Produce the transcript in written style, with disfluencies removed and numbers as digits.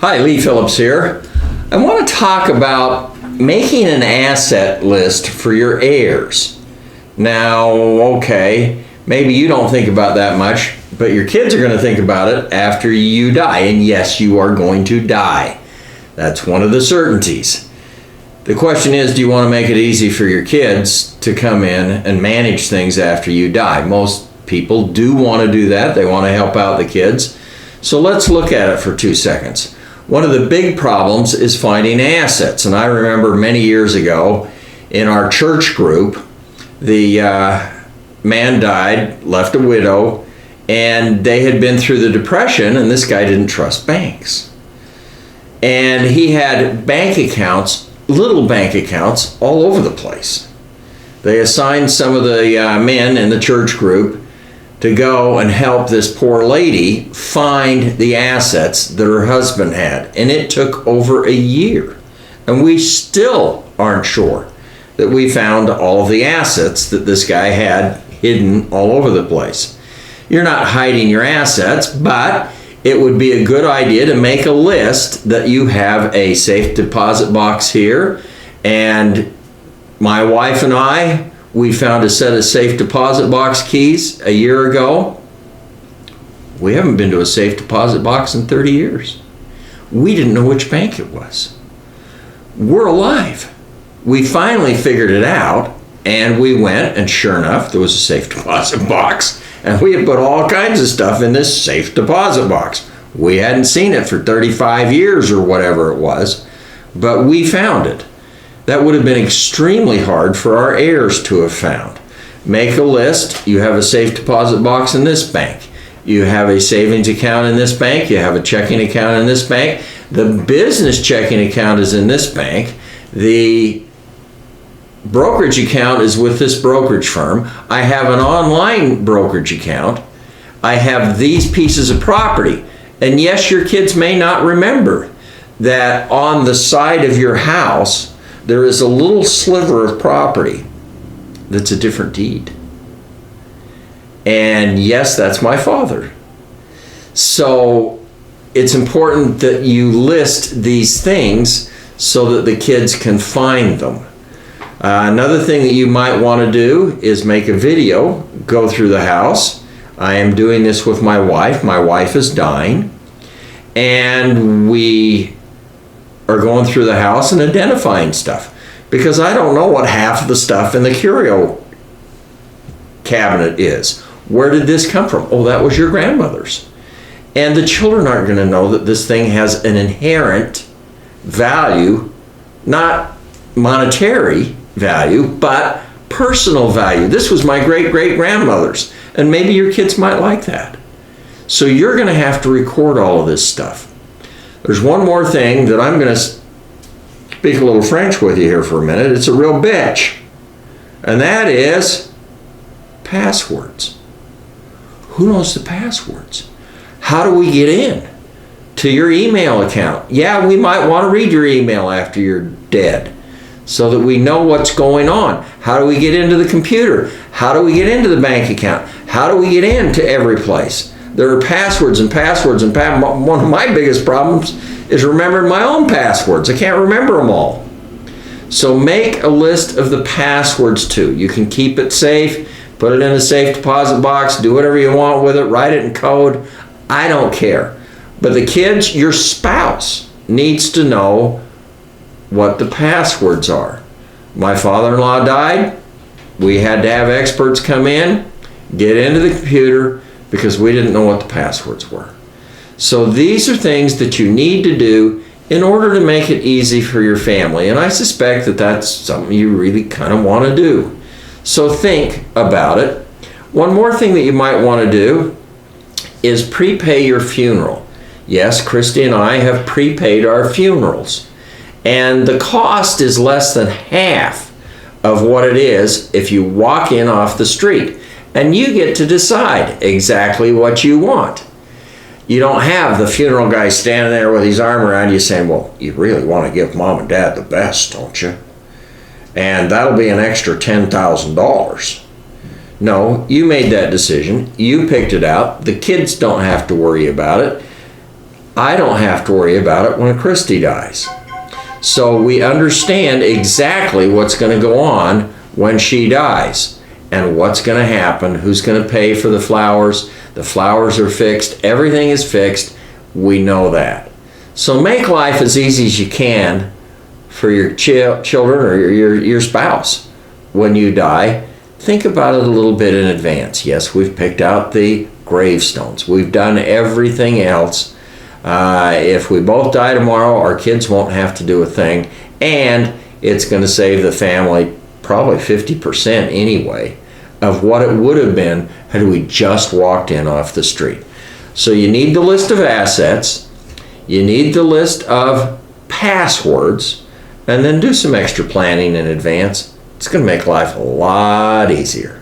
Hi, Lee Phillips here. I want to talk about making an asset list for your heirs. Now, okay, maybe you don't think about that much, but your kids are going to think about it after you die. And yes, you are going to die. That's one of the certainties. The question is, do you want to make it easy for your kids to come in and manage things after you die? Most people do want to do that. They want to help out the kids. So let's look at it for 2 seconds. One of the big problems is finding assets. And I remember many years ago in our church group, the man died, left a widow, and they had been through the Depression, and this guy didn't trust banks. And he had bank accounts, little bank accounts, all over the place. They assigned some of the men in the church group to go and help this poor lady find the assets that her husband had. And it took over a year. And we still aren't sure that we found all of the assets that this guy had hidden all over the place. You're not hiding your assets, but it would be a good idea to make a list that you have a safe deposit box here. And my wife and I, we found a set of safe deposit box keys a year ago. We haven't been to a safe deposit box in 30 years. We didn't know which bank it was. We're alive. We finally figured it out, and we went, and sure enough, there was a safe deposit box, and we had put all kinds of stuff in this safe deposit box. We hadn't seen it for 35 years or whatever it was, but we found it. That would have been extremely hard for our heirs to have found. Make a list. You have a safe deposit box in this bank. You have a savings account in this bank. You have a checking account in this bank. The business checking account is in this bank. The brokerage account is with this brokerage firm. I have an online brokerage account. I have these pieces of property. And yes, your kids may not remember that on the side of your house, there is a little sliver of property that's a different deed. And yes, that's my father. So it's important that you list these things so that the kids can find them. Another thing that you might want to do is make a video, go through the house. I am doing this with my wife. My wife is dying. And we are going through the house and identifying stuff, because I don't know what half of the stuff in the curio cabinet is. Where did this come from? Oh, that was your grandmother's. And the children aren't going to know that this thing has an inherent value, not monetary value, but personal value. This was my great-great-grandmother's, and maybe your kids might like that. So you're going to have to record all of this stuff. There's one more thing that I'm going to speak a little French with you here for a minute. It's a real bitch. And that is passwords. Who knows the passwords? How do we get in to your email account? Yeah, we might want to read your email after you're dead so that we know what's going on. How do we get into the computer? How do we get into the bank account? How do we get into every place? There are passwords and passwords and one of my biggest problems is remembering my own passwords. I can't remember them all. So make a list of the passwords too. You can keep it safe, put it in a safe deposit box, do whatever you want with it, write it in code. I don't care. But the kids, your spouse needs to know what the passwords are. My father-in-law died. We had to have experts come in, get into the computer, because we didn't know what the passwords were. So these are things that you need to do in order to make it easy for your family. And I suspect that that's something you really kind of want to do. So think about it. One more thing that you might want to do is prepay your funeral. Yes, Christy and I have prepaid our funerals. And the cost is less than half of what it is if you walk in off the street. And you get to decide exactly what you want. You don't have the funeral guy standing there with his arm around you saying, well, you really want to give mom and dad the best, don't you? And that'll be an extra $10,000. No, you made that decision. You picked it out. The kids don't have to worry about it. I don't have to worry about it when Christy dies. So we understand exactly what's going to go on when she dies and what's going to happen, who's going to pay for the flowers. The flowers are fixed. Everything is fixed. We know that. So make life as easy as you can for your children or your spouse when you die. Think about it a little bit in advance. Yes, we've picked out the gravestones. We've done everything else. If we both die tomorrow, our kids won't have to do a thing, and it's going to save the family probably 50% anyway of what it would have been had we just walked in off the street. So you need the list of assets, you need the list of passwords, and then do some extra planning in advance. It's going to make life a lot easier.